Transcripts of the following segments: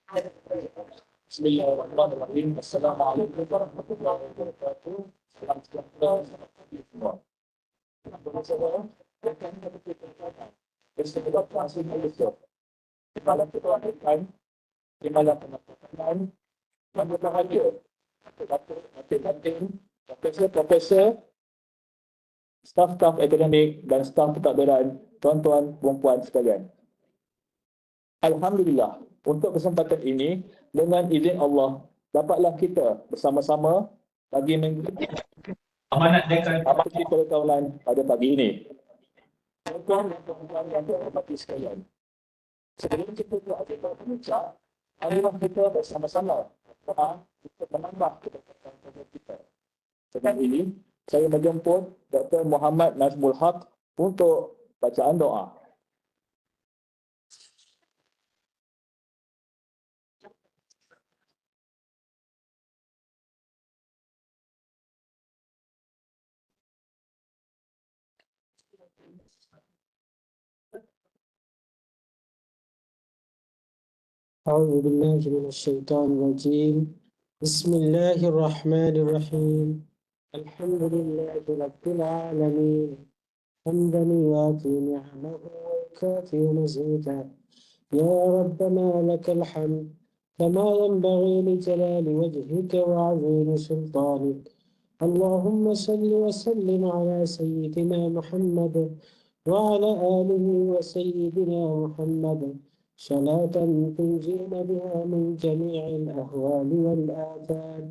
Bismillahirrahmanirrahim. Assalamualaikum warahmatullahi wabarakatuh. Selamat datang di semua. Bersebut langsung besok. Di malam ketua di malam penampilan, dan berbahagia. Penting, profesor, staf-staf akademik dan staf pentadbiran, tuan-tuan, puan-puan sekalian. Alhamdulillah, untuk kesempatan ini, dengan izin Allah, dapatlah kita bersama-sama bagi amanat dekan Parti Perkawalan pada pagi ini. Tuan-tuan dan puan-puan yang dihormati sekalian, sebelum kita berada pada puncak, marilah kita bersama-sama berdoa untuk menambah kebaikan kita. Dengan ini, saya menjemput Dr. Muhammad Nazmul Haq untuk bacaan doa. أعوذ بالله من الشيطان الرجيم. بسم الله الرحمن الرحيم. الحمد لله رب العالمين حمدا يوافي نعمه ويكافئ مزيدا. يا ربنا لك الحمد كما ينبغي لجلال وجهك وعظيم سلطانك. اللهم صل وسلم على سيدنا محمد وعلى آله وسيدنا محمد صلاة تنجينا بها من جميع الأهوال والآفات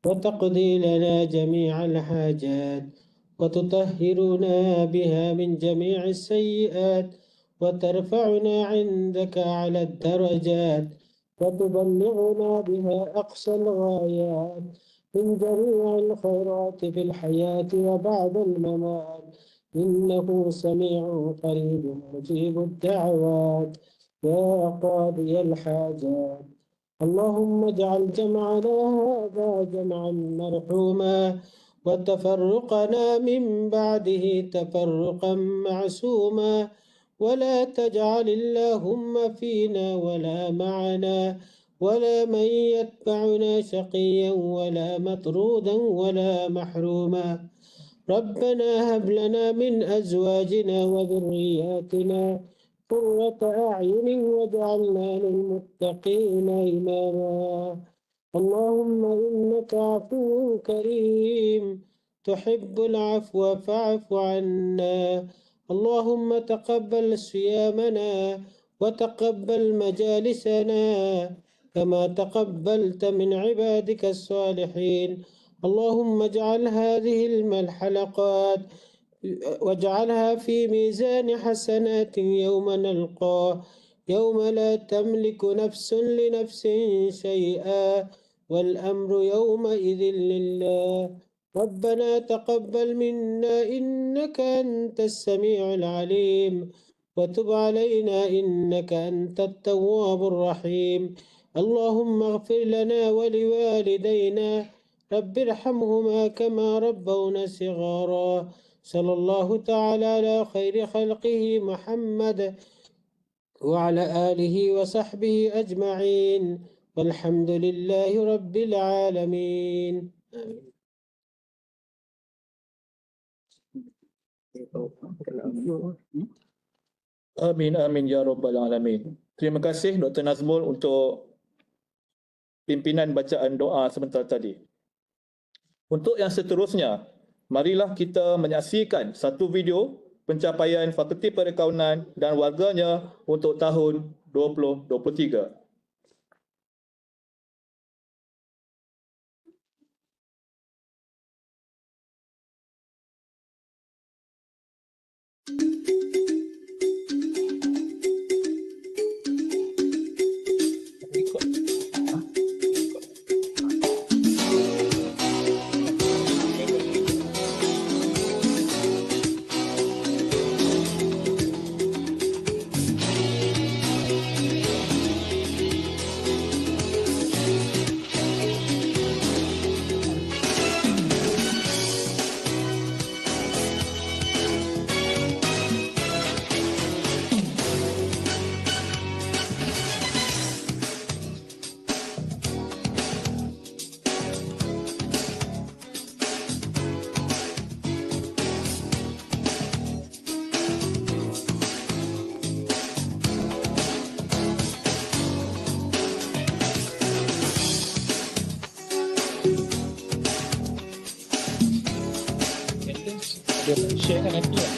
وتقضي لنا جميع الحاجات وتطهرنا بها من جميع السيئات وترفعنا عندك على الدرجات وتبلغنا بها أقصى الغايات من جميع الخيرات في الحياة وبعد الممات إنه سميع قريب مجيب الدعوات يا قاضي الحاجات. اللهم اجعل جمعنا هذا جمعا مرحوما وتفرقنا من بعده تفرقا معصوما ولا تجعل اللهم فينا ولا معنا ولا من يتبعنا شقيا ولا مطرودا ولا محروما. ربنا هب لنا من أزواجنا وذرياتنا قرة أعين واجعلنا للمتقين إماما. اللهم إنك عفو كريم تحب العفو فاعف عنا. اللهم تقبل صيامنا وتقبل مجالسنا كما تقبلت من عبادك الصالحين. اللهم اجعل هذه الحلقات واجعلها في ميزان حسنات يوم نلقاه يوم لا تملك نفس لنفس شيئا والأمر يومئذ لله. ربنا تقبل منا إنك أنت السميع العليم وتب علينا إنك أنت التواب الرحيم. اللهم اغفر لنا ولوالدينا رب ارحمهما كما ربونا صغارا. صلى الله تعالى على خير خلقه محمد وعلى آله وصحبه أجمعين والحمد لله رب العالمين. Amin, amin, ya Rabbal Alamin. Terima kasih Dr. Nazmul untuk pimpinan bacaan doa sebentar tadi. Untuk yang seterusnya, marilah kita menyaksikan satu video pencapaian Fakulti Perkawanan dan warganya untuk tahun 2023. Share kan nanti lah.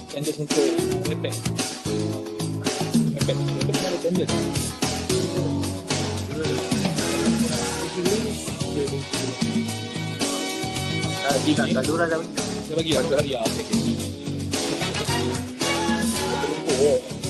Tenders untuk iPad. iPad mana ada tenders? Dia bagi lah. Ya, okey. Oh.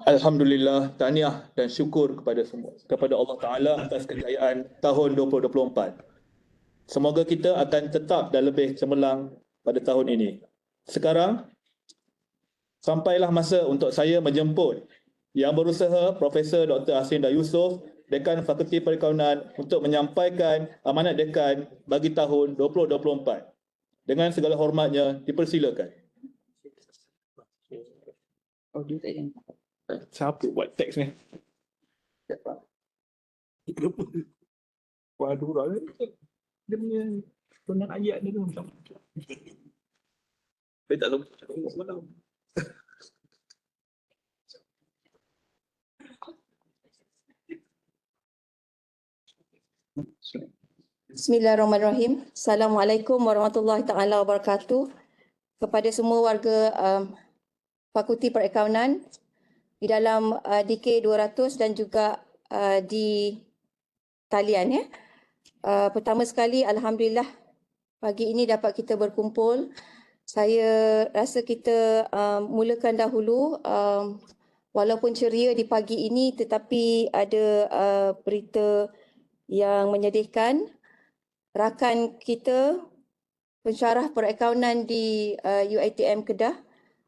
Alhamdulillah, tahniah dan syukur kepada semua, kepada Allah Ta'ala atas kejayaan tahun 2024. Semoga kita akan tetap dan lebih cemerlang pada tahun ini. Sekarang, sampailah masa untuk saya menjemput Yang Berusaha Profesor Dr. Hasrinda Yusof, Dekan Fakulti Perikanan untuk menyampaikan amanat dekan bagi tahun 2024. Dengan segala hormatnya, dipersilakan. Audio tak ada. Siapa buat teks ni? Waduh, dia punya tunan ayat dia tu macam. Saya tak tahu semalam. Bismillahirrahmanirrahim. Assalamualaikum warahmatullahi taala wabarakatuh. Kepada semua warga Fakulti Perakaunan di dalam DK200 dan juga di talian ya. Pertama sekali alhamdulillah pagi ini dapat kita berkumpul. Saya rasa kita mulakan dahulu walaupun ceria di pagi ini tetapi ada berita yang menyedihkan. Rakan kita pensyarah perakaunan di UiTM Kedah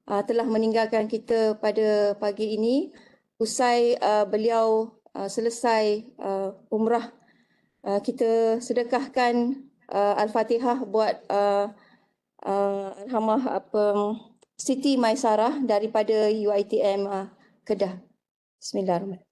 telah meninggalkan kita pada pagi ini usai beliau selesai umrah. Kita sedekahkan Al-Fatihah buat Alhamah Siti Maisarah daripada UiTM Kedah. Bismillahirrahmanirrahim.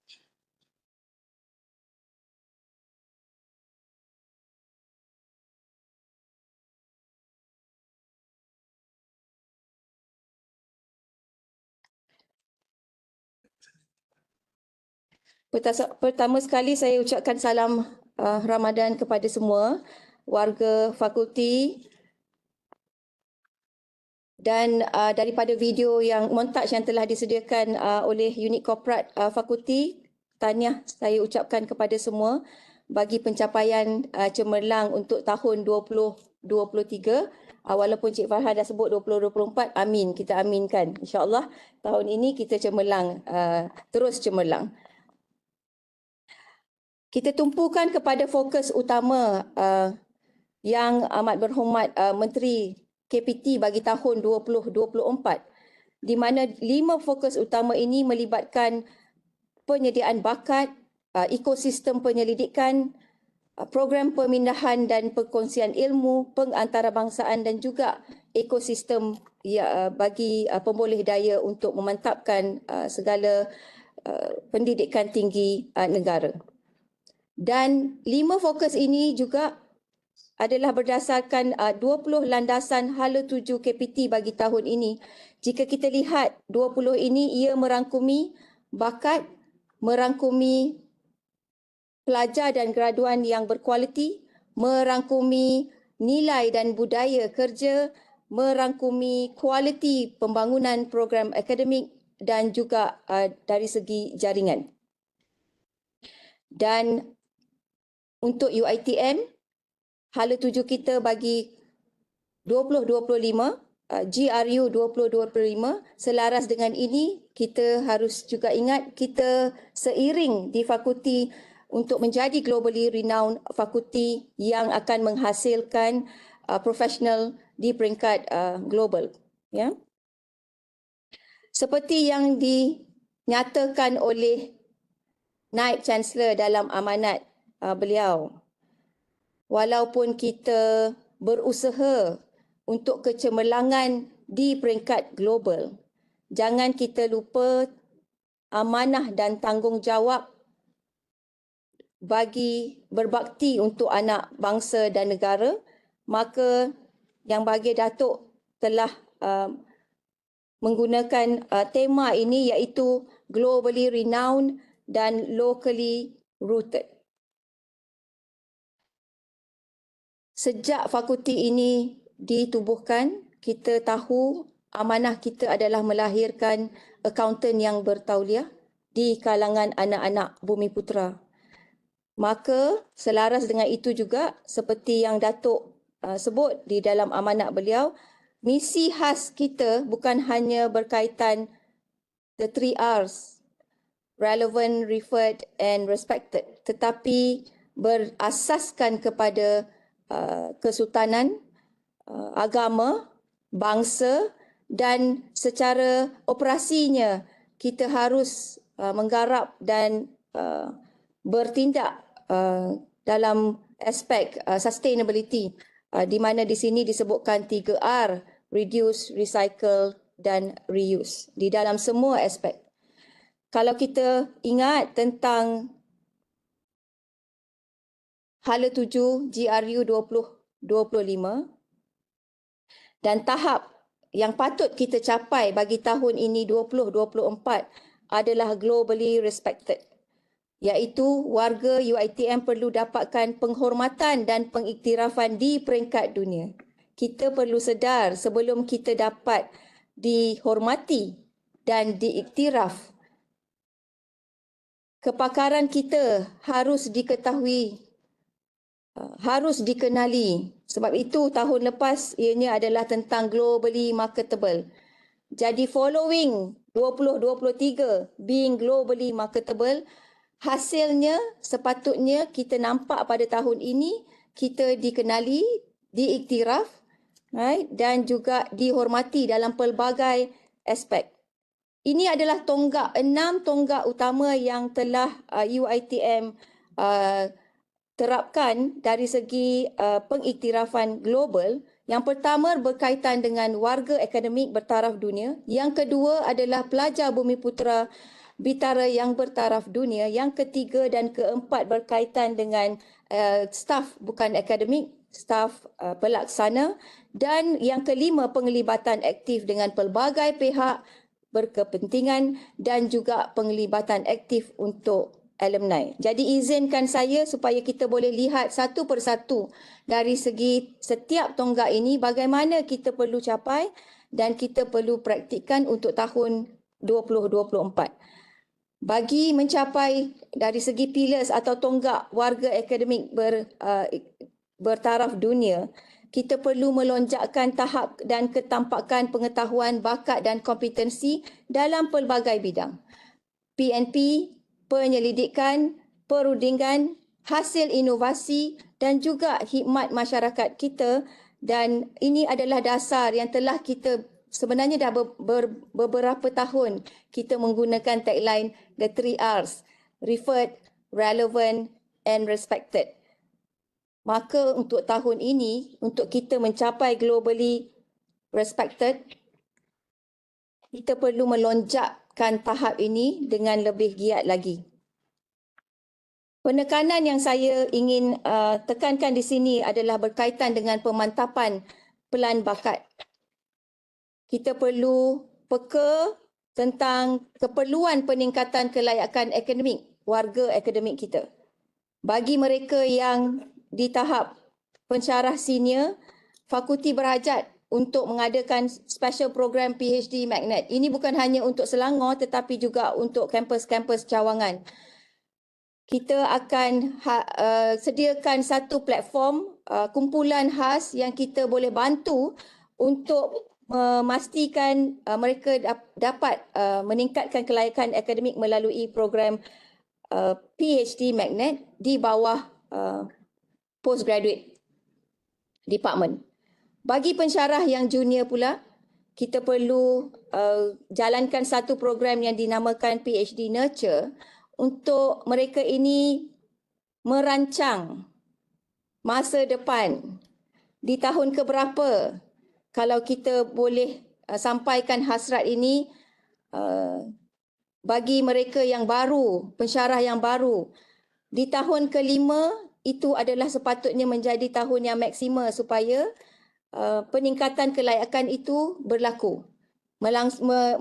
Pertama sekali saya ucapkan salam Ramadan kepada semua warga fakulti dan daripada video yang montaj yang telah disediakan oleh unit korporat fakulti, tahniah saya ucapkan kepada semua bagi pencapaian cemerlang untuk tahun 2023. Walaupun Cik Farhan dah sebut 2024, amin, kita aminkan. InsyaAllah tahun ini kita cemerlang, terus cemerlang. Kita tumpukan kepada fokus utama yang amat berhormat Menteri KPT bagi tahun 2024, di mana 5 fokus utama ini melibatkan penyediaan bakat, ekosistem penyelidikan, program pemindahan dan perkongsian ilmu, pengantarabangsaaan dan juga ekosistem bagi pemboleh daya untuk memantapkan segala pendidikan tinggi negara. Dan 5 fokus ini juga adalah berdasarkan 20 landasan hala tuju KPT bagi tahun ini. Jika kita lihat 20 ini, ia merangkumi bakat, merangkumi pelajar dan graduan yang berkualiti, merangkumi nilai dan budaya kerja, merangkumi kualiti pembangunan program akademik dan juga dari segi jaringan. Dan untuk UiTM, hala tuju kita bagi 2025, GRU 2025. Selaras dengan ini, kita harus juga ingat kita seiring di fakulti untuk menjadi globally renowned fakulti yang akan menghasilkan profesional di peringkat global. Ya. Seperti yang dinyatakan oleh Naib Chancellor dalam amanat beliau, walaupun kita berusaha untuk kecemerlangan di peringkat global, jangan kita lupa amanah dan tanggungjawab bagi berbakti untuk anak bangsa dan negara. Maka Yang Bahagia Datuk telah menggunakan tema ini, iaitu globally renowned dan locally rooted. Sejak fakulti ini ditubuhkan, kita tahu amanah kita adalah melahirkan akaunten yang bertauliah di kalangan anak-anak Bumiputera. Maka selaras dengan itu juga, seperti yang Datuk sebut di dalam amanat beliau, misi khas kita bukan hanya berkaitan the 3 Rs, relevant, referred and respected, tetapi berasaskan kepada kesultanan, agama, bangsa, dan secara operasinya kita harus menggarap dan bertindak dalam aspek sustainability, di mana di sini disebutkan 3R, reduce, recycle dan reuse di dalam semua aspek. Kalau kita ingat tentang Hala 7 GRU 2025 dan tahap yang patut kita capai bagi tahun ini 2024 adalah globally respected, iaitu warga UiTM perlu dapatkan penghormatan dan pengiktirafan di peringkat dunia. Kita perlu sedar sebelum kita dapat dihormati dan diiktiraf, kepakaran kita harus diketahui, harus dikenali. Sebab itu tahun lepas ianya adalah tentang globally marketable. Jadi following 2023 being globally marketable, hasilnya sepatutnya kita nampak pada tahun ini kita dikenali, diiktiraf, right, dan juga dihormati dalam pelbagai aspek. Ini adalah 6 tonggak utama yang telah UiTM terapkan dari segi pengiktirafan global. Yang pertama berkaitan dengan warga akademik bertaraf dunia. Yang kedua adalah pelajar Bumiputera Bitara yang bertaraf dunia. Yang ketiga dan keempat berkaitan dengan staf bukan akademik, staf pelaksana. Dan yang kelima penglibatan aktif dengan pelbagai pihak berkepentingan dan juga penglibatan aktif untuk alumni. Jadi izinkan saya supaya kita boleh lihat satu persatu dari segi setiap tonggak ini bagaimana kita perlu capai dan kita perlu praktikkan untuk tahun 2024. Bagi mencapai dari segi pillars atau tonggak warga akademik bertaraf dunia, kita perlu melonjakkan tahap dan ketampakan pengetahuan, bakat dan kompetensi dalam pelbagai bidang. PNP, penyelidikan, perundingan, hasil inovasi dan juga khidmat masyarakat kita, dan ini adalah dasar yang telah kita sebenarnya dah beberapa tahun kita menggunakan tagline the 3 Rs, referred, relevant and respected. Maka untuk tahun ini, untuk kita mencapai globally respected, kita perlu melonjakkan tahap ini dengan lebih giat lagi. Penekanan yang saya ingin tekankan di sini adalah berkaitan dengan pemantapan pelan bakat. Kita perlu peka tentang keperluan peningkatan kelayakan akademik warga akademik kita. Bagi mereka yang di tahap pensyarah senior, fakulti berhajat untuk mengadakan special program PhD Magnet. Ini bukan hanya untuk Selangor tetapi juga untuk kampus-kampus cawangan. Kita akan sediakan satu platform kumpulan khas yang kita boleh bantu untuk memastikan mereka dapat meningkatkan kelayakan akademik melalui program PhD Magnet di bawah postgraduate department. Bagi pensyarah yang junior pula, kita perlu jalankan satu program yang dinamakan PhD Nurture untuk mereka ini merancang masa depan di tahun keberapa. Kalau kita boleh sampaikan hasrat ini bagi mereka yang baru, pensyarah yang baru, di tahun kelima itu adalah sepatutnya menjadi tahun yang maksima supaya peningkatan kelayakan itu berlaku.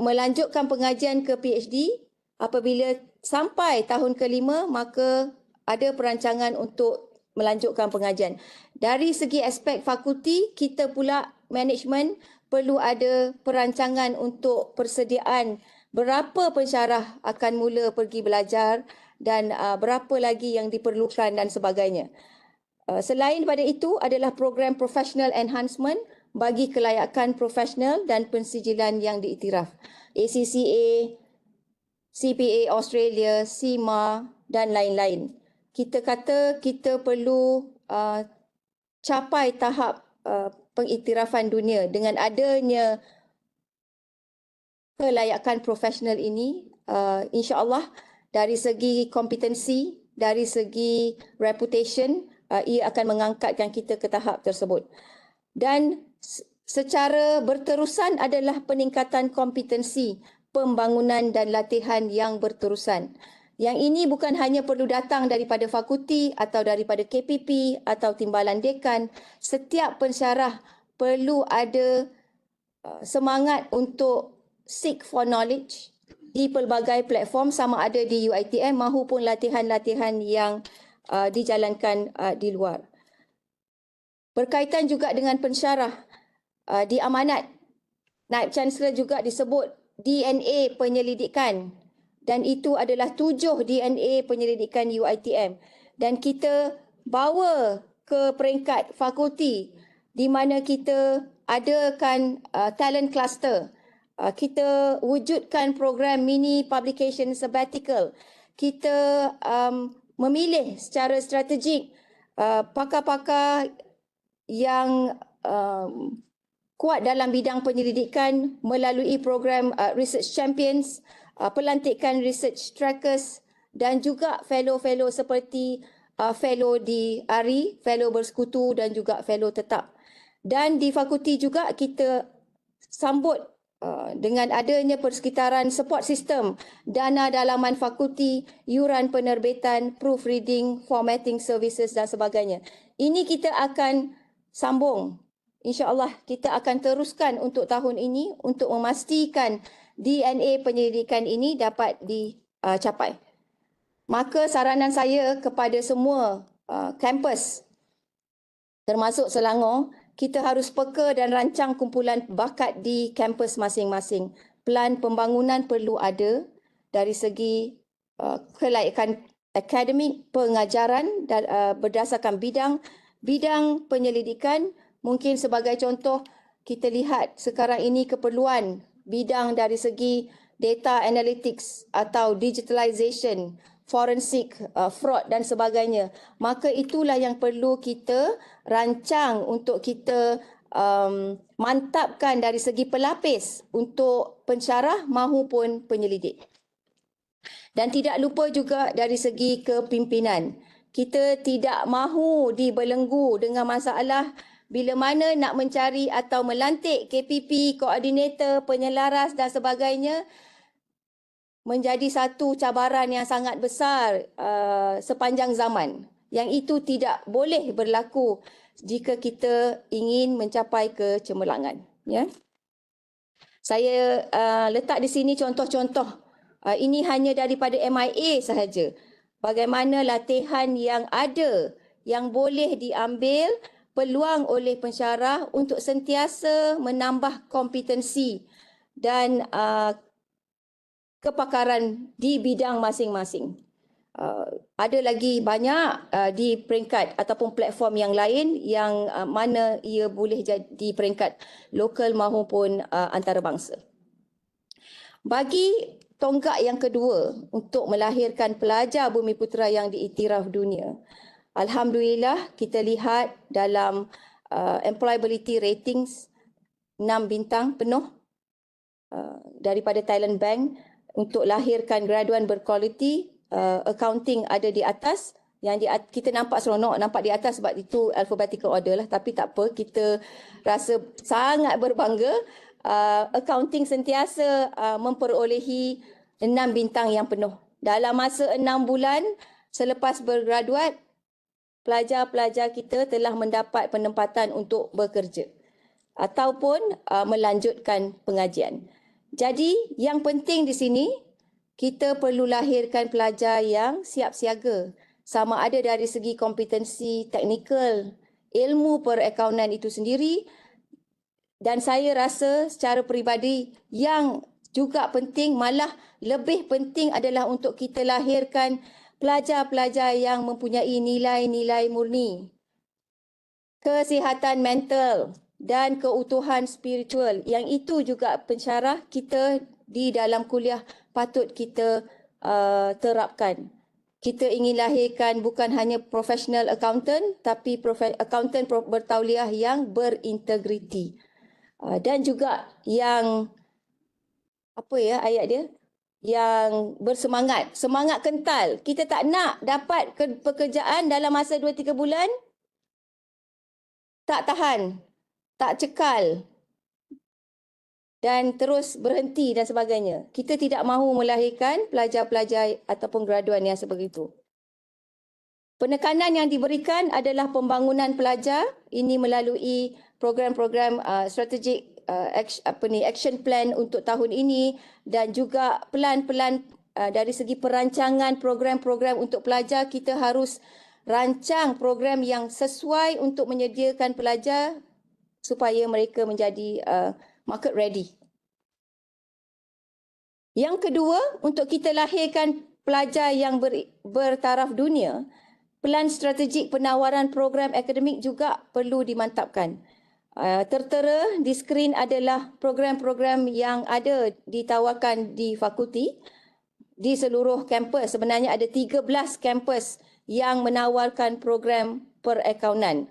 Melanjutkan pengajian ke PhD, apabila sampai tahun kelima, maka ada perancangan untuk melanjutkan pengajian. Dari segi aspek fakulti, kita pula management perlu ada perancangan untuk persediaan berapa pensyarah akan mula pergi belajar dan berapa lagi yang diperlukan dan sebagainya. Selain daripada itu adalah program professional enhancement bagi kelayakan profesional dan pensijilan yang diiktiraf. ACCA, CPA Australia, CIMA dan lain-lain. Kita kata kita perlu capai tahap pengiktirafan dunia dengan adanya kelayakan profesional ini, insya-Allah dari segi kompetensi, dari segi reputation, ia akan mengangkatkan kita ke tahap tersebut. Dan secara berterusan adalah peningkatan kompetensi, pembangunan dan latihan yang berterusan. Yang ini bukan hanya perlu datang daripada fakulti atau daripada KPP atau timbalan dekan. Setiap pensyarah perlu ada semangat untuk seek for knowledge di pelbagai platform, sama ada di UiTM maupun latihan-latihan yang dijalankan di luar. Berkaitan juga dengan pensyarah, di amanat Naib Chancellor juga disebut DNA penyelidikan, dan itu adalah 7 DNA penyelidikan UiTM, dan kita bawa ke peringkat fakulti di mana kita adakan talent cluster. Kita wujudkan program mini publication sabbatical. Kita memilih secara strategik pakar-pakar yang kuat dalam bidang penyelidikan melalui program Research Champions, pelantikan Research Trackers dan juga fellow-fellow seperti fellow di ARI, fellow bersekutu dan juga fellow tetap. Dan di fakulti juga kita sambut dengan adanya persekitaran support system, dana dalaman fakulti, yuran penerbitan, proofreading, formatting services dan sebagainya. Ini kita akan sambung. InsyaAllah kita akan teruskan untuk tahun ini untuk memastikan DNA penyelidikan ini dapat dicapai. Maka saranan saya kepada semua kampus termasuk Selangor, kita harus peka dan rancang kumpulan bakat di kampus masing-masing. Pelan pembangunan perlu ada dari segi kelayakan akademik, pengajaran dan berdasarkan bidang penyelidikan. Mungkin sebagai contoh, kita lihat sekarang ini keperluan bidang dari segi data analytics atau digitalization, forensik, fraud dan sebagainya. Maka itulah yang perlu kita rancang untuk kita mantapkan dari segi pelapis untuk pensyarah maupun penyelidik. Dan tidak lupa juga dari segi kepimpinan. Kita tidak mahu dibelenggu dengan masalah bila mana nak mencari atau melantik KPP, koordinator, penyelaras dan sebagainya, menjadi satu cabaran yang sangat besar sepanjang zaman. Yang itu tidak boleh berlaku jika kita ingin mencapai kecemerlangan. Ya. Saya letak di sini contoh-contoh. Ini hanya daripada MIA sahaja. Bagaimana latihan yang ada, yang boleh diambil peluang oleh pensyarah untuk sentiasa menambah kompetensi dan kepakaran di bidang masing-masing. Ada lagi banyak di peringkat ataupun platform yang lain yang mana ia boleh jadi peringkat lokal maupun antarabangsa. Bagi tonggak yang kedua untuk melahirkan pelajar Bumiputera yang diiktiraf dunia, alhamdulillah kita lihat dalam employability ratings 6 bintang penuh daripada Thailand Bank untuk lahirkan graduan berkualiti. Accounting ada di atas, yang kita nampak seronok nampak di atas sebab itu alphabetical order lah, tapi tak apa, kita rasa sangat berbangga. Accounting sentiasa memperolehi 6 bintang yang penuh. Dalam masa 6 bulan selepas bergraduat, pelajar-pelajar kita telah mendapat penempatan untuk bekerja ataupun melanjutkan pengajian. Jadi yang penting di sini, kita perlu lahirkan pelajar yang siap siaga, sama ada dari segi kompetensi teknikal, ilmu perakaunan itu sendiri, dan saya rasa secara peribadi yang juga penting, malah lebih penting adalah untuk kita lahirkan pelajar-pelajar yang mempunyai nilai-nilai murni, kesihatan mental dan keutuhan spiritual, yang itu juga pensyarah kita di dalam kuliah patut kita terapkan. Kita ingin lahirkan bukan hanya professional accountant, tapi accountant bertauliah yang berintegriti. Dan juga yang, apa ya ayat dia? Yang bersemangat, semangat kental. Kita tak nak dapat pekerjaan dalam masa 2-3 bulan, tak tahan, tak cekal, dan terus berhenti dan sebagainya. Kita tidak mahu melahirkan pelajar-pelajar ataupun graduan yang sebegitu. Penekanan yang diberikan adalah pembangunan pelajar. Ini melalui program-program strategik action plan untuk tahun ini, dan juga pelan-pelan dari segi perancangan program-program untuk pelajar, kita harus rancang program yang sesuai untuk menyediakan pelajar supaya mereka menjadi market ready. Yang kedua, untuk kita lahirkan pelajar yang bertaraf dunia, pelan strategik penawaran program akademik juga perlu dimantapkan. Tertera di skrin adalah program-program yang ada ditawarkan di fakulti di seluruh kampus. Sebenarnya ada 13 kampus yang menawarkan program perakaunan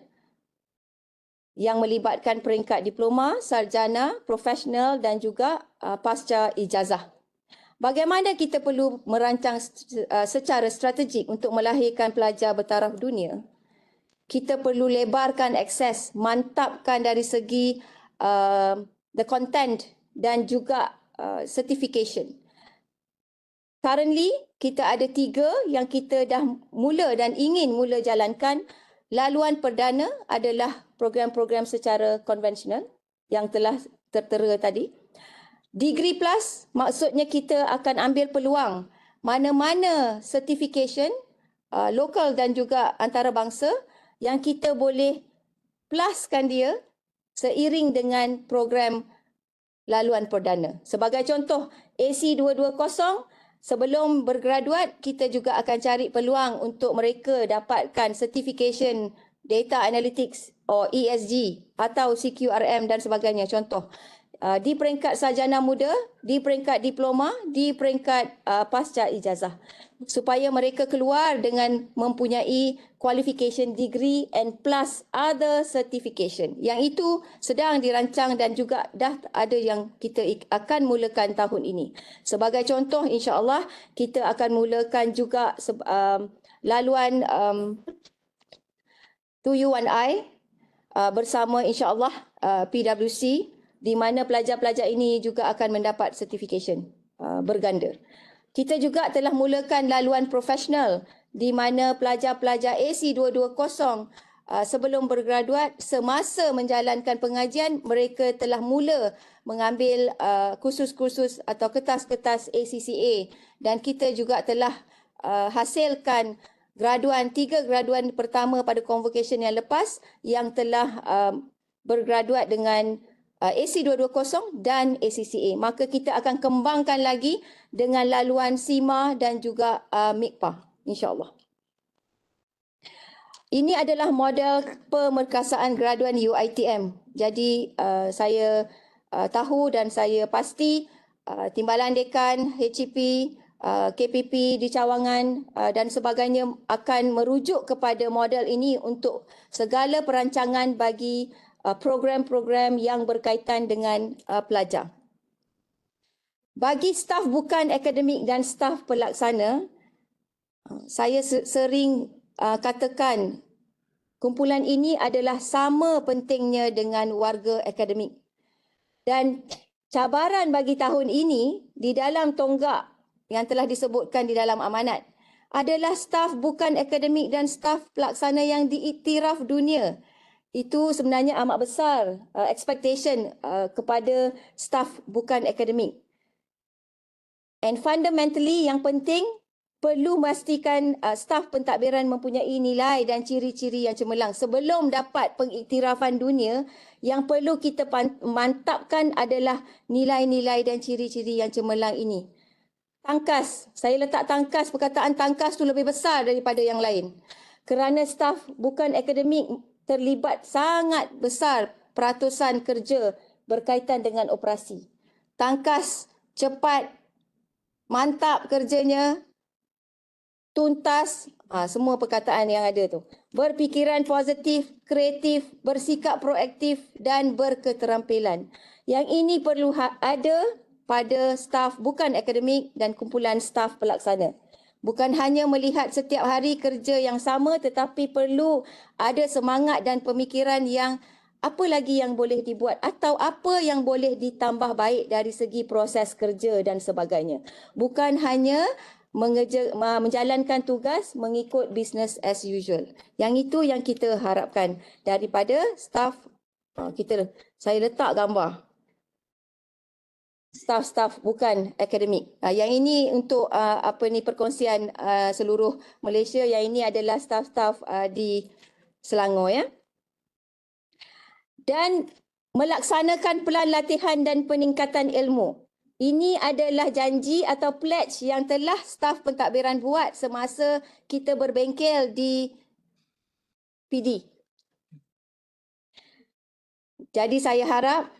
yang melibatkan peringkat diploma, sarjana, profesional dan juga pasca ijazah. Bagaimana kita perlu merancang secara strategik untuk melahirkan pelajar bertaraf dunia? Kita perlu lebarkan akses, mantapkan dari segi the content dan juga certification. Currently, kita ada 3 yang kita dah mula dan ingin mula jalankan. Laluan perdana adalah program-program secara konvensional yang telah tertera tadi. Degree plus, maksudnya kita akan ambil peluang mana-mana certification lokal dan juga antarabangsa yang kita boleh pluskan dia seiring dengan program laluan perdana. Sebagai contoh, AC220, sebelum bergraduat, kita juga akan cari peluang untuk mereka dapatkan certification data analytics atau ESG atau CQRM dan sebagainya. Contoh, di peringkat sarjana muda, di peringkat diploma, di peringkat pasca ijazah. Supaya mereka keluar dengan mempunyai qualification degree and plus other certification. Yang itu sedang dirancang dan juga dah ada yang kita akan mulakan tahun ini. Sebagai contoh, insya-Allah kita akan mulakan juga laluan 2U1I bersama insya-Allah PwC, di mana pelajar-pelajar ini juga akan mendapat certification berganda. Kita juga telah mulakan laluan profesional di mana pelajar-pelajar AC220 sebelum bergraduat, semasa menjalankan pengajian, mereka telah mula mengambil kursus-kursus atau kertas-kertas ACCA, dan kita juga telah hasilkan graduan, 3 graduan pertama pada convocation yang lepas yang telah bergraduat dengan AC220 dan ACCA. Maka kita akan kembangkan lagi dengan laluan SIMA dan juga MIKPA. insya-Allah. Ini adalah model pemerkasaan graduan UiTM. Jadi saya tahu dan saya pasti Timbalan Dekan, HEP, KPP di Cawangan dan sebagainya akan merujuk kepada model ini untuk segala perancangan bagi program-program yang berkaitan dengan pelajar. Bagi staf bukan akademik dan staf pelaksana, saya sering katakan kumpulan ini adalah sama pentingnya dengan warga akademik. Dan cabaran bagi tahun ini di dalam tonggak yang telah disebutkan di dalam amanat adalah staf bukan akademik dan staf pelaksana yang diiktiraf dunia. Itu sebenarnya amat besar expectation kepada staf bukan akademik. And fundamentally yang penting perlu memastikan staf pentadbiran mempunyai nilai dan ciri-ciri yang cemerlang. Sebelum dapat pengiktirafan dunia, yang perlu kita mantapkan adalah nilai-nilai dan ciri-ciri yang cemerlang ini. Tangkas, saya letak tangkas, perkataan tangkas itu lebih besar daripada yang lain. Kerana staf bukan akademik terlibat sangat besar peratusan kerja berkaitan dengan operasi. Tangkas, cepat, mantap kerjanya, tuntas, semua perkataan yang ada tu. Berfikiran positif, kreatif, bersikap proaktif dan berketerampilan. Yang ini perlu ada pada staf bukan akademik dan kumpulan staf pelaksana. Bukan hanya melihat setiap hari kerja yang sama tetapi perlu ada semangat dan pemikiran yang apa lagi yang boleh dibuat atau apa yang boleh ditambah baik dari segi proses kerja dan sebagainya. Bukan hanya menjalankan tugas mengikut business as usual. Yang itu yang kita harapkan daripada staf kita. Saya letak gambar staf-staf bukan akademik. Yang ini untuk perkongsian seluruh Malaysia. Yang ini adalah staf-staf di Selangor ya. Dan melaksanakan pelan latihan dan peningkatan ilmu. Ini adalah janji atau pledge yang telah staf pentadbiran buat semasa kita berbengkel di PD. Jadi saya harap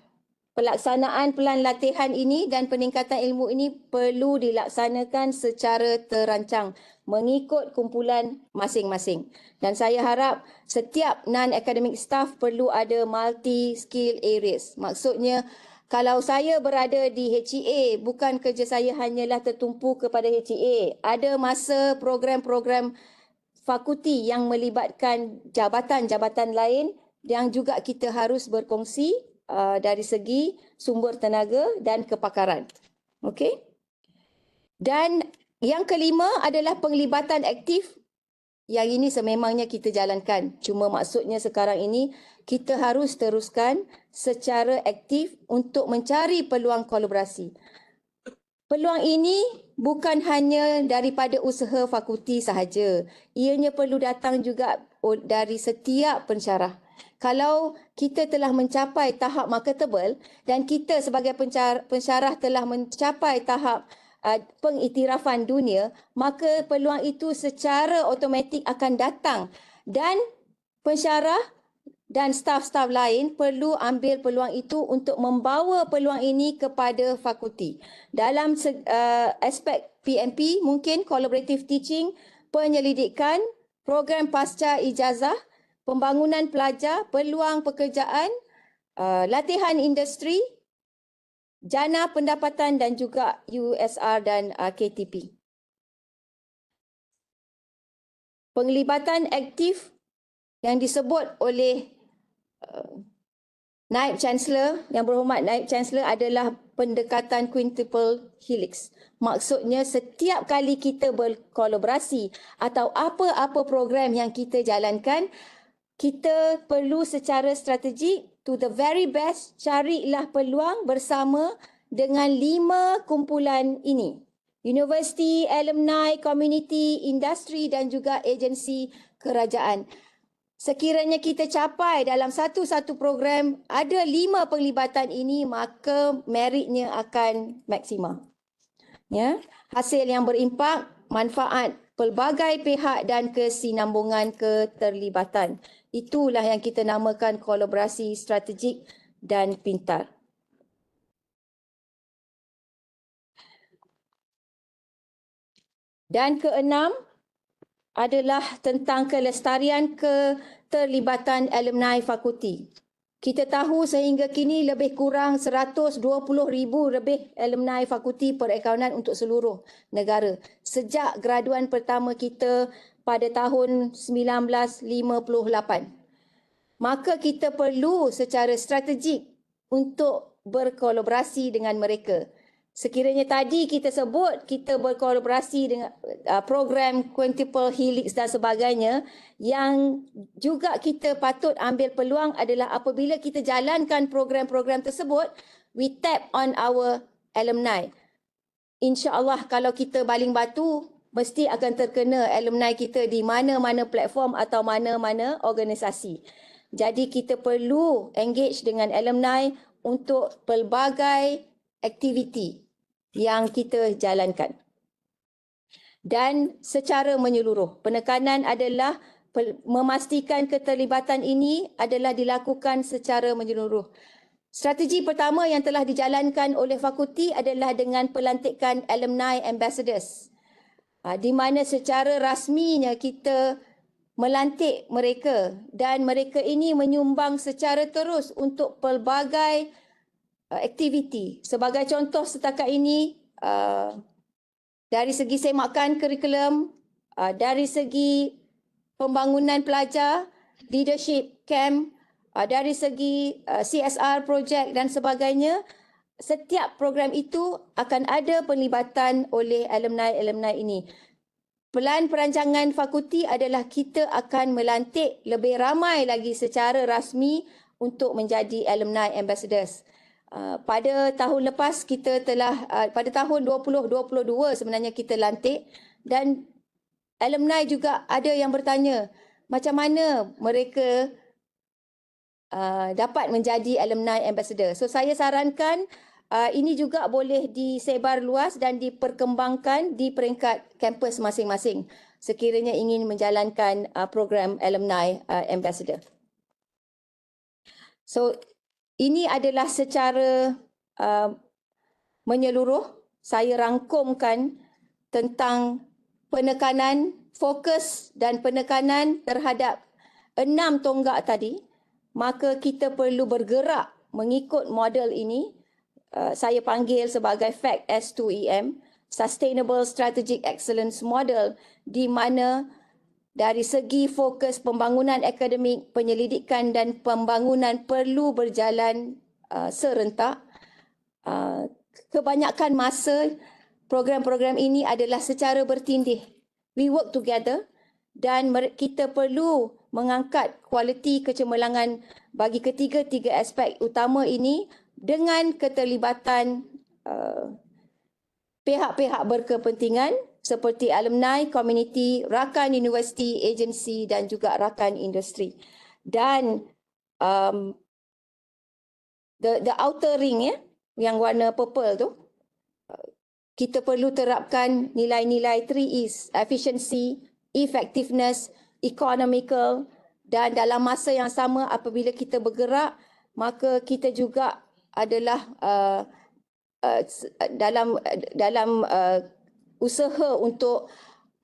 pelaksanaan pelan latihan ini dan peningkatan ilmu ini perlu dilaksanakan secara terancang mengikut kumpulan masing-masing. Dan saya harap setiap non-academic staff perlu ada multi-skill areas. Maksudnya, kalau saya berada di HEA, bukan kerja saya hanyalah tertumpu kepada HEA. Ada masa program-program fakulti yang melibatkan jabatan-jabatan lain yang juga kita harus berkongsi dari segi sumber tenaga dan kepakaran. Okey? Dan yang kelima adalah penglibatan aktif. Yang ini sememangnya kita jalankan. Cuma maksudnya sekarang ini kita harus teruskan secara aktif untuk mencari peluang kolaborasi. Peluang ini bukan hanya daripada usaha fakulti sahaja. Ianya perlu datang juga dari setiap pensyarah. Kalau kita telah mencapai tahap marketable dan kita sebagai pensyarah telah mencapai tahap pengiktirafan dunia, maka peluang itu secara automatik akan datang dan pensyarah dan staf-staf lain perlu ambil peluang itu untuk membawa peluang ini kepada fakulti. Dalam aspek PMP, mungkin collaborative teaching, penyelidikan, program pasca ijazah, pembangunan pelajar, peluang pekerjaan, latihan industri, jana pendapatan dan juga USR dan KTP. Penglibatan aktif yang disebut oleh Naib Chancellor, yang berhormat Naib Chancellor, adalah pendekatan quintuple helix. Maksudnya setiap kali kita berkolaborasi atau apa-apa program yang kita jalankan, kita perlu secara strategik to the very best carilah peluang bersama dengan 5 kumpulan ini. Universiti, alumni, community, industri dan juga agensi kerajaan. Sekiranya kita capai dalam satu-satu program ada 5 penglibatan ini, maka meritnya akan maksima. Ya, hasil yang berimpak, manfaat pelbagai pihak dan kesinambungan keterlibatan. Itulah yang kita namakan kolaborasi strategik dan pintar. Dan keenam adalah tentang kelestarian keterlibatan alumni fakulti. Kita tahu sehingga kini lebih kurang 120,000 lebih alumni fakulti perakaunan untuk seluruh negara. Sejak graduan pertama kita pada tahun 1958. Maka kita perlu secara strategik untuk berkolaborasi dengan mereka. Sekiranya tadi kita sebut kita berkolaborasi dengan program Quintuple Helix dan sebagainya, yang juga kita patut ambil peluang adalah apabila kita jalankan program-program tersebut, we tap on our alumni. InsyaAllah kalau kita baling batu, mesti akan terkena alumni kita di mana-mana platform atau mana-mana organisasi. Jadi kita perlu engage dengan alumni untuk pelbagai aktiviti yang kita jalankan. Dan secara menyeluruh, penekanan adalah memastikan keterlibatan ini adalah dilakukan secara menyeluruh. Strategi pertama yang telah dijalankan oleh fakulti adalah dengan pelantikan alumni ambassadors, di mana secara rasminya kita melantik mereka dan mereka ini menyumbang secara terus untuk pelbagai aktiviti. Sebagai contoh setakat ini, dari segi semakan kurikulum, dari segi pembangunan pelajar, leadership camp, dari segi CSR project dan sebagainya, setiap program itu akan ada penlibatan oleh alumni-alumni ini. Pelan perancangan fakulti adalah kita akan melantik lebih ramai lagi secara rasmi untuk menjadi alumni ambassadors. Pada tahun lepas kita telah, pada tahun 2022 sebenarnya kita lantik, dan alumni juga ada yang bertanya macam mana mereka dapat menjadi alumni ambassador. So saya sarankan ini juga boleh disebar luas dan diperkembangkan di peringkat kampus masing-masing sekiranya ingin menjalankan program alumni ambassador. So ini adalah secara menyeluruh saya rangkumkan tentang penekanan, fokus dan penekanan terhadap 6 tonggak tadi. Maka kita perlu bergerak mengikut model ini. Saya panggil sebagai FACT S2EM, Sustainable Strategic Excellence Model, di mana dari segi fokus pembangunan akademik, penyelidikan dan pembangunan perlu berjalan serentak. Kebanyakan masa program-program ini adalah secara bertindih. We work together dan kita perlu mengangkat kualiti kecemerlangan bagi ketiga-tiga aspek utama ini dengan keterlibatan pihak-pihak berkepentingan seperti alumni, community, rakan universiti, agensi dan juga rakan industri. Dan the outer ring yang warna purple tu, kita perlu terapkan nilai-nilai 3E's, efficiency, effectiveness, economical, dan dalam masa yang sama apabila kita bergerak, maka kita juga adalah dalam usaha untuk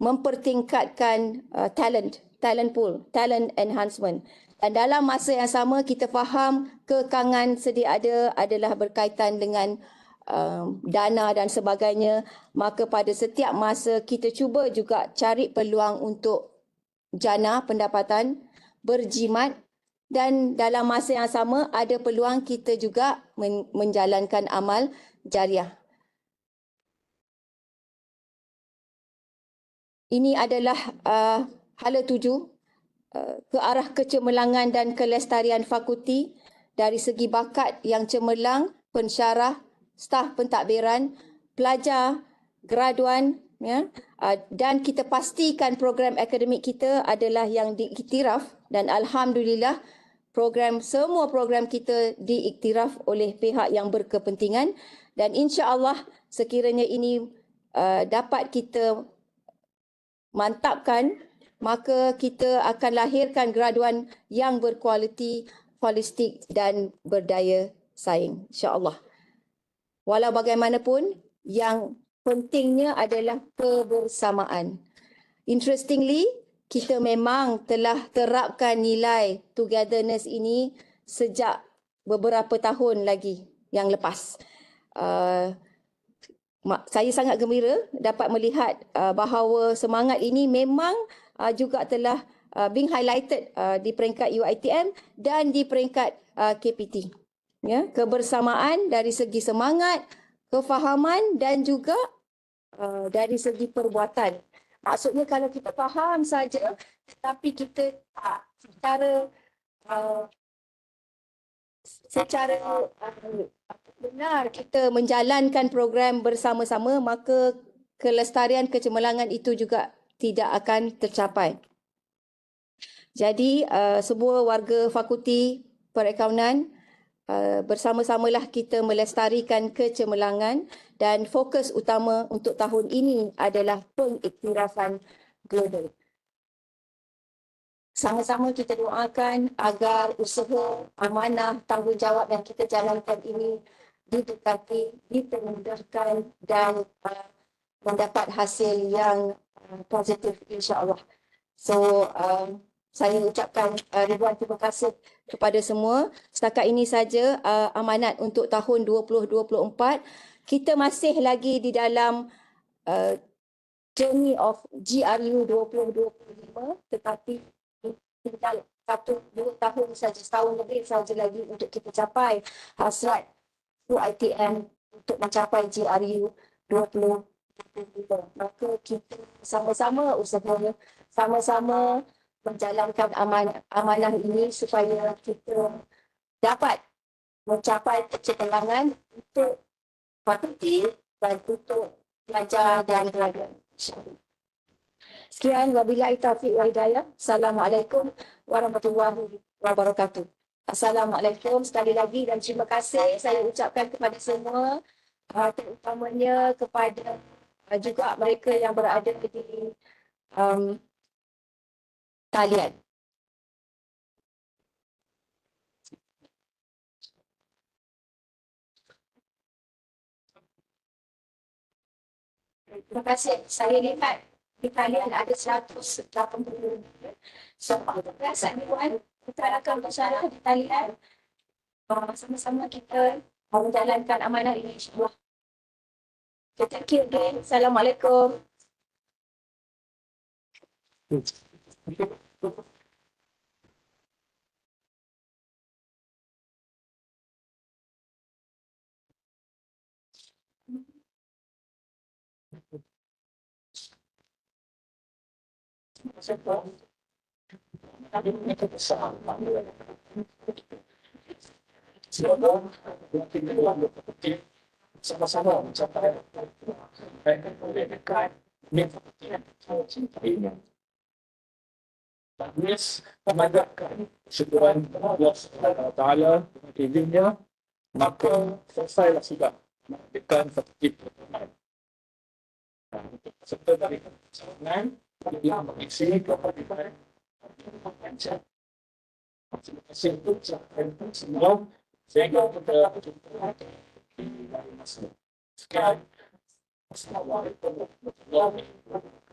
mempertingkatkan talent pool, talent enhancement. Dan dalam masa yang sama kita faham kekangan sedia ada adalah berkaitan dengan dana dan sebagainya. Maka pada setiap masa kita cuba juga cari peluang untuk jana pendapatan, berjimat, dan dalam masa yang sama ada peluang kita juga menjalankan amal jariah. Ini adalah hala tuju ke arah kecemerlangan dan kelestarian fakulti dari segi bakat yang cemerlang, pensyarah, staf pentadbiran, pelajar, graduan, dan kita pastikan program akademik kita adalah yang diiktiraf, dan alhamdulillah semua program kita diiktiraf oleh pihak yang berkepentingan, dan insya-Allah sekiranya ini dapat kita mantapkan, maka kita akan lahirkan graduan yang berkualiti, holistik dan berdaya saing, insya-Allah. Walau bagaimanapun, yang pentingnya adalah kebersamaan. Interestingly, kita memang telah terapkan nilai togetherness ini sejak beberapa tahun lagi yang lepas. Saya sangat gembira dapat melihat bahawa semangat ini memang juga telah being highlighted di peringkat UiTM dan di peringkat KPT. Ya, kebersamaan dari segi semangat, kefahaman dan juga dari segi perbuatan. Maksudnya kalau kita faham saja tetapi kita tak secara benar kita menjalankan program bersama-sama, maka kelestarian kecemerlangan itu juga tidak akan tercapai. Jadi semua warga Fakulti Perakaunan, bersama-samalah kita melestarikan kecemerlangan dan fokus utama untuk tahun ini adalah pengiktirafan global. Sama-sama kita doakan agar usaha, amanah, tanggungjawab yang kita jalankan ini didekati, dipermudahkan dan mendapat hasil yang positif, insya-Allah. So, saya ucapkan ribuan terima kasih kepada semua. Setakat ini saja amanat untuk tahun 2024. Kita masih lagi di dalam journey of GRU 2025, tetapi tinggal 1-2 tahun saja, setahun lebih saja lagi untuk kita capai hasrat UiTM untuk mencapai GRU 2025. Maka kita sama-sama usaha, sama-sama menjalankan amanah ini supaya kita dapat mencapai kecemerlangan untuk fakulti dan untuk pelajar dan graduan. Sekian, wabillahi taufiq wal hidayah. Assalamualaikum warahmatullahi wabarakatuh. Assalamualaikum sekali lagi dan terima kasih saya ucapkan kepada semua, terutamanya kepada juga mereka yang berada di talian. Terima kasih. Saya lihat di talian ada 180. So, perasaan kita akan bersyarah di talian. Sama-sama kita menjalankan amanah ini, insya-Allah. Thank you again. Assalamualaikum. Sama-sama mencapai dekat Habis memanjatkan syukuran Allah Taala izinnya, maka selesailah sudah mengamalkan fakulti pertanian. Serta dari pesanan yang mengisi kepada terima kasih untuk semua sehingga kita sekian. Assalamualaikum warahmatullahi wabarakatuh.